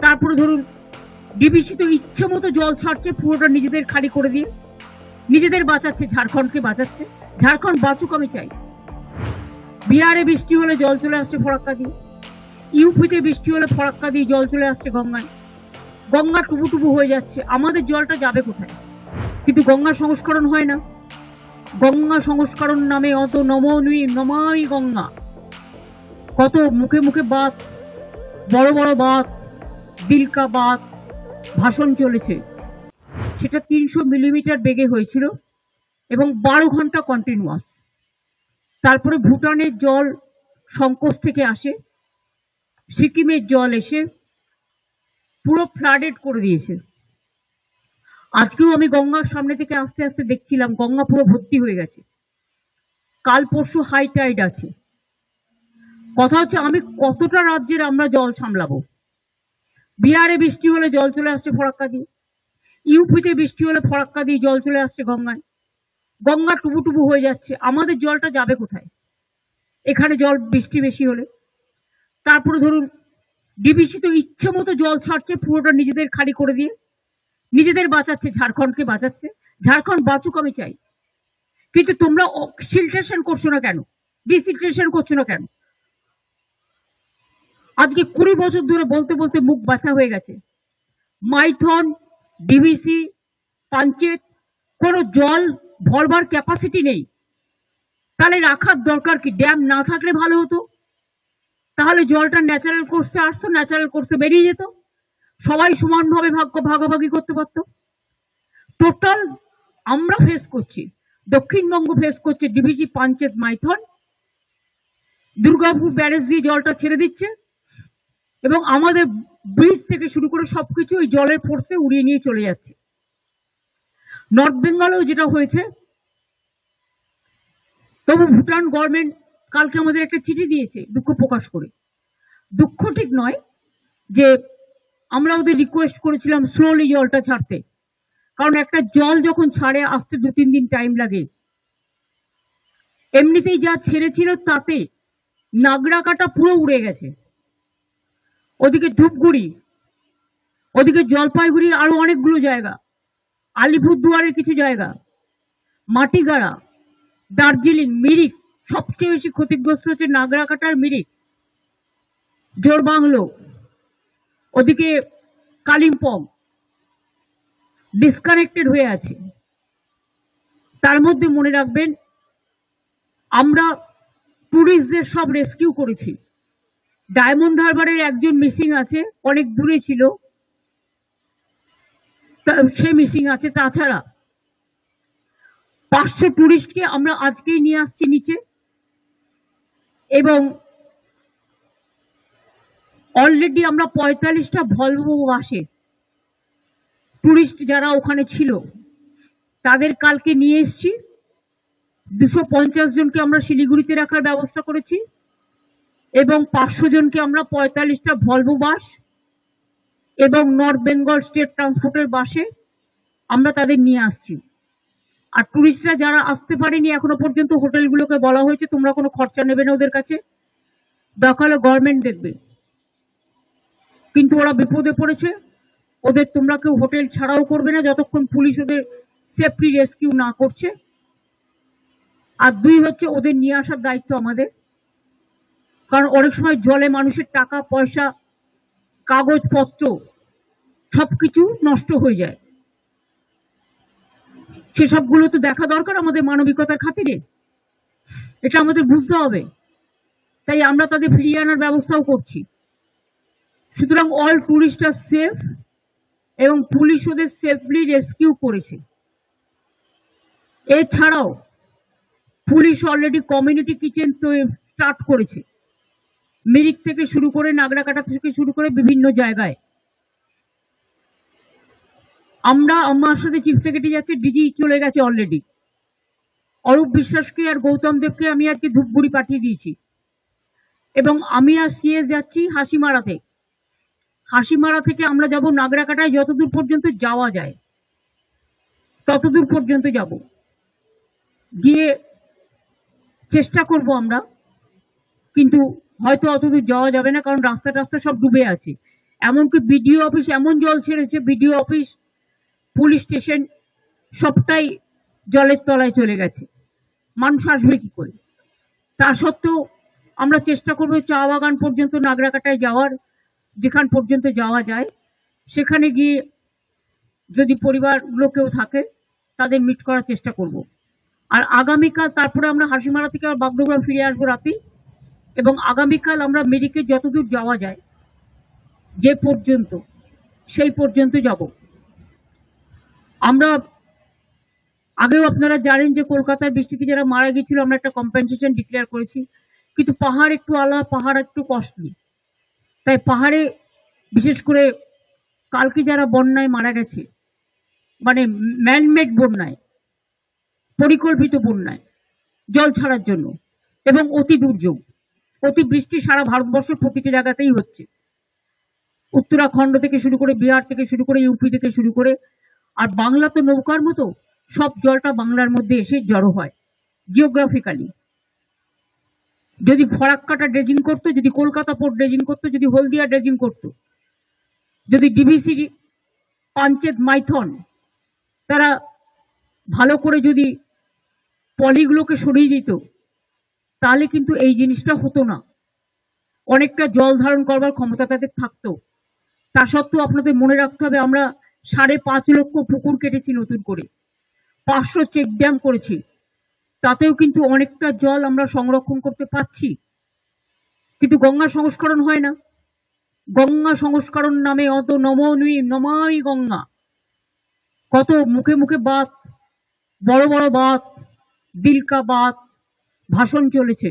তারপরে ধরুন ডিবিসি তো ইচ্ছে মতো জল ছাড়ছে, পুরোটা নিজেদের খালি করে দিয়ে নিজেদের বাঁচাচ্ছে, ঝাড়খণ্ডকে বাঁচাচ্ছে। ঝাড়খণ্ড বাঁচুক আমি চাই। বিহারে বৃষ্টি হলে জল চলে আসছে ফরাক্কা দিয়ে, ইউপিতে বৃষ্টি হলে ফরাক্কা দিয়ে জল চলে আসছে গঙ্গায়। গঙ্গা টুবু হয়ে যাচ্ছে, আমাদের জলটা যাবে কোথায়? কিন্তু গঙ্গা সংস্করণ হয় না। গঙ্গা সংস্করণ নামে অত নমাই গঙ্গা, কত মুখে মুখে বাত, বড় বড় বাত, দিলকা বাত ভাষণ চলেছে। সেটা 300 মিলিমিটার বেগে হয়েছিল এবং 12 ঘন্টা কন্টিনিউয়াস। তারপরে ভুটানের জল সংকোচ থেকে আসে, সিকিমের জল এসে পুরো ফ্লাডেড করে দিয়েছে। আজকেও আমি গঙ্গার সামনে থেকে আস্তে আস্তে দেখছিলাম গঙ্গা পুরো ভর্তি হয়ে গেছে। কাল পরশু হাই টাইড আছে। কথা হচ্ছে আমি কতটা রাজ্যের আমরা জল সামলাবো। বিহারে বৃষ্টি হলে জল চলে আসছে ফরাক্কা দিয়ে, ইউপিতে বৃষ্টি হলে ফরাক্কা দিয়ে জল চলে আসছে গঙ্গায়। গঙ্গা টুবু হয়ে যাচ্ছে, আমাদের জলটা যাবে কোথায়? এখানে জল বৃষ্টি বেশি হলে। তারপরে ধরুন ডিবিসি তো ইচ্ছে মতো জল ছাড়ছে, পুরোটা নিজেদের খালি করে দিয়ে নিজেদের বাঁচাচ্ছে, ঝাড়খণ্ডকে বাঁচাচ্ছে। ঝাড়খণ্ড বাঁচুক আমি চাই। কিন্তু তোমরা সিলট্রেশন করছো না কেন? ডিসিলট্রেশন করছো না কেন? আজকে 20 বছর ধরে বলতে বলতে মুখ ব্যথা হয়ে গেছে। মাইথন, ডিবিসি, পাঞ্চেত কোনো জল ভরবার ক্যাপাসিটি নেই। তাহলে রাখার দরকার কি? ড্যাম না থাকলে ভালো হতো। তাহলে জলটা ন্যাচারাল কোর্সে আসতো, ন্যাচারাল কোর্সে বেরিয়ে যেত, সবাই সমানভাবে ভাগাভাগি করতে পারতো। টোটাল আমরা ফেস করছি, দক্ষিণবঙ্গ ফেস করছে ডিবিসি, পাঞ্চেত, মাইথন। দুর্গাপুর ব্যারেজ দিয়ে জলটা ছেড়ে দিচ্ছে এবং আমাদের ব্রিজ থেকে শুরু করে সবকিছু ওই জলের ফোর্সে উড়িয়ে নিয়ে চলে যাচ্ছে। নর্থ বেঙ্গলেও যেটা হয়েছে। তবু ভুটান গভর্নমেন্ট কালকে আমাদের একটা চিঠি দিয়েছে দুঃখ প্রকাশ করে। দুঃখ ঠিক নয়, যে আমরা ওদের রিকোয়েস্ট করেছিলাম স্লোলি জলটা ছাড়তে, কারণ একটা জল যখন ছাড়ে আসতে 2-3 দিন টাইম লাগে। এমনিতেই যা ছেড়েছিল তাতে নাগরাকাটা পুরো উড়ে গেছে। ওদিকে ধূপগুড়ি, ওদিকে জলপাইগুড়ি, আরো অনেকগুলো জায়গা, আলিপুরদুয়ারের কিছু জায়গা, মাটিগাড়া, দার্জিলিং, মিরিক, সবচেয়ে বেশি ক্ষতিগ্রস্ত হচ্ছে নাগরাকাটার মিরিক, জোরবাংলো, ওদিকে কালিম্পং ডিসকানেক্টেড হয়ে আছে। তার মধ্যে মনে রাখবেন আমরা টুরিস্টদের সব রেস্কিউ করেছি। ডায়মন্ড হারবারের একজন মিসিং আছে, অনেক দূরে ছিল, সে মিসিং আছে। তাছাড়া 500 টুরিস্টকে আমরা আজকেই নিয়ে আসছি নিচে, এবং অলরেডি আমরা 45টা ভলভো বাসে টুরিস্ট যারা ওখানে ছিল তাদের কালকে নিয়ে এসছি। 250 জনকে আমরা শিলিগুড়িতে রাখার ব্যবস্থা করেছি এবং 500 জনকে আমরা 45টা ভলভো বাস এবং নর্থ বেঙ্গল স্টেট ট্রান্সপোর্টের বাসে আমরা তাদের নিয়ে আসছি। আর টুরিস্টরা যারা আসতে পারেনি এখনো পর্যন্ত, হোটেলগুলোকে বলা হয়েছে তোমরা কোনো খরচা নেবে না ওদের কাছে, দরকার হলে গভর্নমেন্ট দেখবে। কিন্তু ওরা বিপদে পড়েছে, ওদের তোমরা কেউ হোটেল ছাড়াও করবে না যতক্ষণ পুলিশ ওদের সেফটি রেস্কিউ না করছে। আর 2 হচ্ছে ওদের নিয়ে আসার দায়িত্ব আমাদের, কারণ অনেক সময় জলে মানুষের টাকা পয়সা, কাগজপত্র সবকিছু নষ্ট হয়ে যায়। সেসবগুলো তো দেখা দরকার আমাদের মানবিকতার খাতিরে, এটা আমাদের বুঝতে হবে। তাই আমরা তাদের ফিরিয়ে আনার ব্যবস্থাও করছি। সুতরাং অল টুরিস্ট আর সেফ এবং পুলিশ ওদের সেফলি রেস্কিউ করেছে। এছাড়াও পুলিশ অলরেডি কমিউনিটি কিচেন তো স্টার্ট করেছে, মিরিক থেকে শুরু করে নাগরাকাটা থেকে শুরু করে বিভিন্ন জায়গায়। আমার সাথে চিফ সেক্রেটারি যাচ্ছে, ডিজি চলে গেছে অলরেডি। অরূপ বিশ্বাসকে আর গৌতম দেবকে আমি আজকে ধূপগুড়ি পাঠিয়ে দিয়েছি এবং আমি আর সিএস যাচ্ছি হাসিমারাতে। হাসিমারা থেকে আমরা যাব নাগরাকাটায়, যতদূর পর্যন্ত যাওয়া যায় ততদূর পর্যন্ত যাব, গিয়ে চেষ্টা করব আমরা। কিন্তু হয়তো অতদূর যাওয়া যাবে না, কারণ রাস্তা সব ডুবে আছে। এমনকি বিডিও অফিস এমন জল ছেড়েছে, বিডিও অফিস, পুলিশ স্টেশন সবটাই জলের তলায় চলে গেছে। মানুষ আসবে কি করে? তা সত্ত্বেও আমরা চেষ্টা করবো চা বাগান পর্যন্ত, নাগরাকাটায় যাওয়ার, যেখান পর্যন্ত যাওয়া যায় সেখানে গিয়ে যদি পরিবারগুলো কেউ থাকে তাদের মিট করার চেষ্টা করব। আর আগামীকাল তারপরে আমরা হাসিমারা থেকে আর বাগডোগরা ফিরে আসবো রাতে, এবং আগামীকাল আমরা মেরিকে যতদূর যাওয়া যায়, যে পর্যন্ত, সেই পর্যন্ত যাব। আমরা আগেও আপনারা জানেন যে কলকাতার বৃষ্টিতে যারা মারা গিয়েছিল আমরা একটা কম্পেনসেশন ডিক্লেয়ার করেছি, কিন্তু পাহাড় একটু আলাদা, পাহাড় একটু কস্টলি। তাই পাহাড়ে বিশেষ করে কালকে যারা বন্যায় মারা গেছে, মানে ম্যানমেড বন্যায়, পরিকল্পিত বন্যায়, জল ছাড়ার জন্য, এবং অতি দুর্যোগ, অতি বৃষ্টি সারা ভারতবর্ষের প্রতিটি জায়গাতেই হচ্ছে, উত্তরাখণ্ড থেকে শুরু করে, বিহার থেকে শুরু করে, ইউপি থেকে শুরু করে। আর বাংলা তো নৌকার মতো, সব জলটা বাংলার মধ্যে এসে জড়ো হয় জিওগ্রাফিক্যালি। যদি ফরাক্কাটা ড্রেজিং করতো, যদি কলকাতা পোর্ট ড্রেজিং করতো, যদি হলদিয়া ড্রেজিং করতো, যদি ডিভিসি, পাঞ্চেত, মাইথন তারা ভালো করে যদি পলিগুলোকে সরিয়ে দিত, তাহলে কিন্তু এই জিনিসটা হতো না। অনেকটা জল ধারণ করবার ক্ষমতা তাদের থাকতো। তা সত্ত্বেও আপনাদের মনে রাখতে হবে, আমরা 5.5 লক্ষ পুকুর কেটেছি নতুন করে, 500 চেক ড্যাম করেছি, তাতেও কিন্তু অনেকটা জল আমরা সংরক্ষণ করতে পারছি। কিন্তু গঙ্গা সংস্করণ হয় না। গঙ্গা সংস্করণ নামে অত নমাই গঙ্গা, কত মুখে মুখে বাত, বড় বড় বাত, দিল কা বাত ভাষণ চলেছে,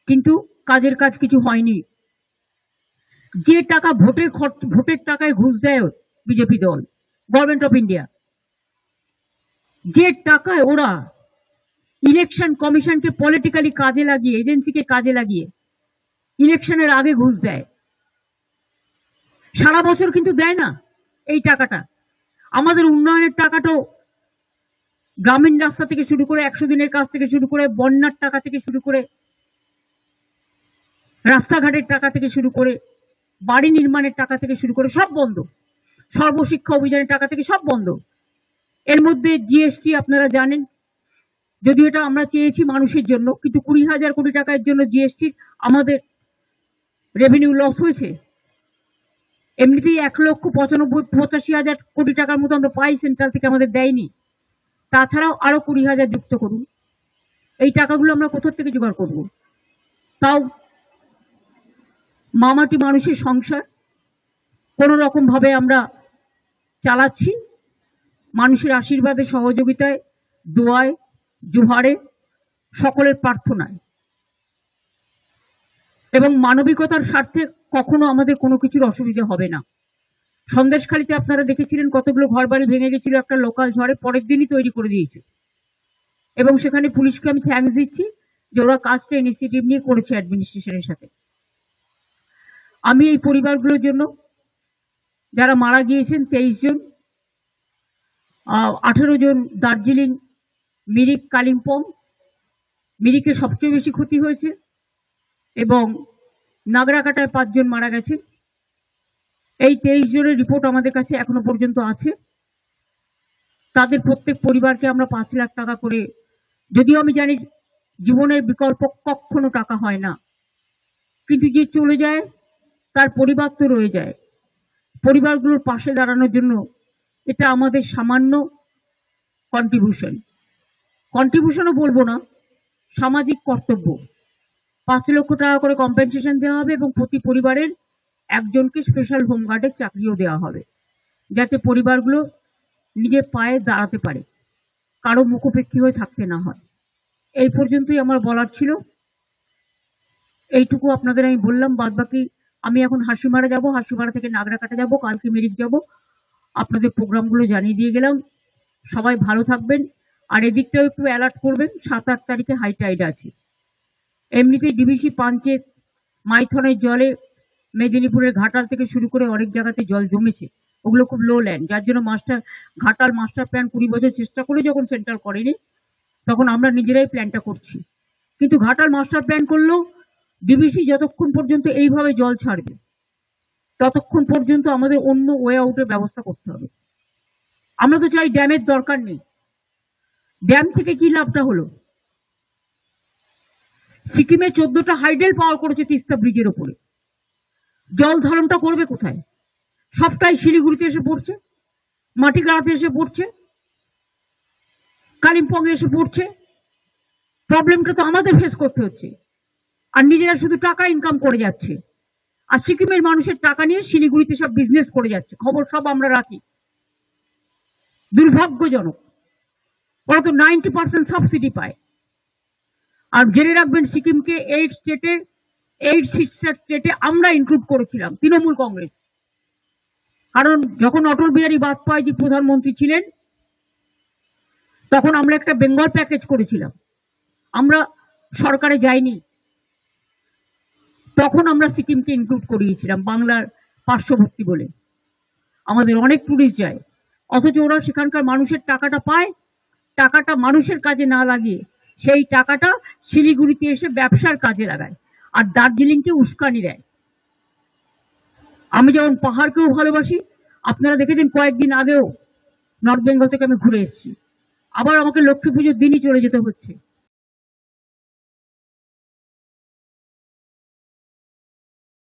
কিন্তু কাজের কাজ কিছু হয়নি। যে টাকা ভোটের টাকায় ঘুষ দেয় বিজেপি দল, গভর্নমেন্ট অফ ইন্ডিয়া, যে টাকায় ওরা ইলেকশন কমিশনকে পলিটিক্যালি কাজে লাগিয়ে, এজেন্সিকে কাজে লাগিয়ে ইলেকশনের আগে ঘুষ দেয়, সারা বছর কিন্তু দেয় না এই টাকাটা। আমাদের উন্নয়নের টাকাটাও গ্রামীণ রাস্তা থেকে শুরু করে, 100 দিনের কাজ থেকে শুরু করে, বন্যার টাকা থেকে শুরু করে, রাস্তাঘাটের টাকা থেকে শুরু করে, বাড়ি নির্মাণের টাকা থেকে শুরু করে সব বন্ধ, সর্বশিক্ষা অভিযানের টাকা থেকে সব বন্ধ। এর মধ্যে জিএসটি আপনারা জানেন, যদিও এটা আমরা চেয়েছি মানুষের জন্য, কিন্তু 20,000 কোটি টাকার জন্য জিএসটি আমাদের রেভিনিউ লস হয়েছে। এমনিতেই 1,85,000 কোটি টাকার মতো আমরা পাই সেন্ট্রাল থেকে, আমাদের দেয়নি। তাছাড়াও আরো 20,000 যুক্ত করুন। এই টাকাগুলো আমরা কোথা থেকে জোগাড় করব? তাও মামাটি মানুষের সংসার কোন রকম ভাবে আমরা চালাচ্ছি, মানুষের আশীর্বাদে, সহযোগিতায়, দোয়ায়, জোহারে, সকলের প্রার্থনায়, এবং মানবিকতার স্বার্থে কখনো আমাদের কোনো কিছুর অসুবিধা হবে না। সন্দেশখালীতে আপনারা দেখেছিলেন কতগুলো ঘর বাড়ি ভেঙে গেছিল একটা লোকাল ঝড়ে, পরের দিনই তৈরি করে দিয়েছে, এবং সেখানে পুলিশকে আমি থ্যাঙ্কস দিচ্ছি যে ওরা কাজটা ইনিশিয়েটিভ নিয়ে করেছে অ্যাডমিনিস্ট্রেশনের সাথে। আমি এই পরিবারগুলোর জন্য, যারা মারা গিয়েছেন 23 জন, 18 জন দার্জিলিং, মিরিক, কালিম্পং, মিরিকে সবচেয়ে বেশি ক্ষতি হয়েছে, এবং নাগরাকাটায় 5 জন মারা গেছে। এই 23 জনের রিপোর্ট আমাদের কাছে এখনো পর্যন্ত আছে। তাদের প্রত্যেক পরিবারকে আমরা 5 লাখ টাকা করে, যদিও আমি জানি জীবনের বিকল্প কখনো টাকা হয় না, কিন্তু যে চলে যায় তার পরিবার তো রয়ে যায়। পরিবারগুলোর পাশে দাঁড়ানোর জন্য এটা আমাদের সামান্য কন্ট্রিবিউশনও বলবো না, সামাজিক কর্তব্য। 5 লক্ষ টাকা করে কম্পেনসেশন দেওয়া হবে, এবং প্রতি পরিবারের একজনকে স্পেশাল হোমগার্ডের চাকরিও দেওয়া হবে, যাতে পরিবারগুলো নিজের পায়ে দাঁড়াতে পারে, কারো মুখোপেক্ষী হয়ে থাকতে না হয়। এই পর্যন্তই আমার বলার ছিল, এইটুকু আপনাদের আমি বললাম। বাদ বাকি আমি এখন হাসিমারা যাব, হাসিমারা থেকে নাগরাকাটা যাব, কালকে মেরিক যাব, আপনাদের প্রোগ্রামগুলো জানিয়ে দিয়ে গেলাম। সবাই ভালো থাকবেন, আর এদিকটাও একটু অ্যালার্ট করবেন, 7-8 তারিখে হাই টাইড আছে। এমনিতেই ডিভিসি, পাঞ্চেত, মাইথনের জলে মেদিনীপুরের ঘাটাল থেকে শুরু করে অনেক জায়গাতে জল জমেছে, ওগুলো খুব লো ল্যান্ড, যার জন্য ঘাটাল মাস্টার প্ল্যান 20 বছর চেষ্টা করে যখন সেন্টার করেনি, তখন আমরা নিজেরাই প্ল্যানটা করছি। কিন্তু ঘাটাল মাস্টার প্ল্যান করলেও ডিভিসি যতক্ষণ পর্যন্ত এইভাবে জল ছাড়বে ততক্ষণ পর্যন্ত আমাদের অন্য ওয়ে আউটের ব্যবস্থা করতে হবে। আমরা তো চাই ড্যামের দরকার নেই। ড্যাম থেকে কি লাভটা হলো? সিকিমে 14টা হাইডেল পাওয়ার করেছে তিস্তা ব্রিজের ওপরে। জল ধারণটা করবে কোথায়? সবটাই শিলিগুড়িতে এসে পড়ছে, মাটিগাড়াতে এসে পড়ছে, কালিম্পং এসে পড়ছে। প্রবলেমটা তো আমাদের ফেস করতে হচ্ছে, আর নিজেরা শুধু টাকা ইনকাম করে যাচ্ছে। আর সিকিমের মানুষের টাকা নিয়ে শিলিগুড়িতে সব বিজনেস করে যাচ্ছে, খবর সব আমরা রাখি। দুর্ভাগ্যজনক। ওরা তো 90% সাবসিডি পায়। আর জেনে রাখবেন, সিকিমকে 8 স্টেটে আমরা ইনক্লুড করেছিলাম, তৃণমূল কংগ্রেস। কারণ যখন অটল বিহারী বাজপেয়ী প্রধানমন্ত্রী ছিলেন, তখন আমরা একটা বেঙ্গল প্যাকেজ করেছিলাম। আমরা সরকারে যাইনি, তখন আমরা সিকিমকে ইনক্লুড করিয়েছিলাম বাংলার পার্শ্ববর্তী বলে। আমাদের অনেক টুরিস্ট যায়, অথচ ওরা সেখানকার মানুষের টাকাটা পায়, টাকাটা মানুষের কাজে না লাগিয়ে সেই টাকাটা শিলিগুড়িতে এসে ব্যবসার কাজে লাগায়, আর দার্জিলিংকে উস্কানি দেয়। আমি যেমন পাহাড়কেও ভালোবাসি, আপনারা দেখেছেন কয়েকদিন আগেও নর্থ বেঙ্গল থেকে আমি ঘুরে এসেছি, আবার আমাকে লক্ষ্মী পুজোর দিনই চলে যেতে হচ্ছে।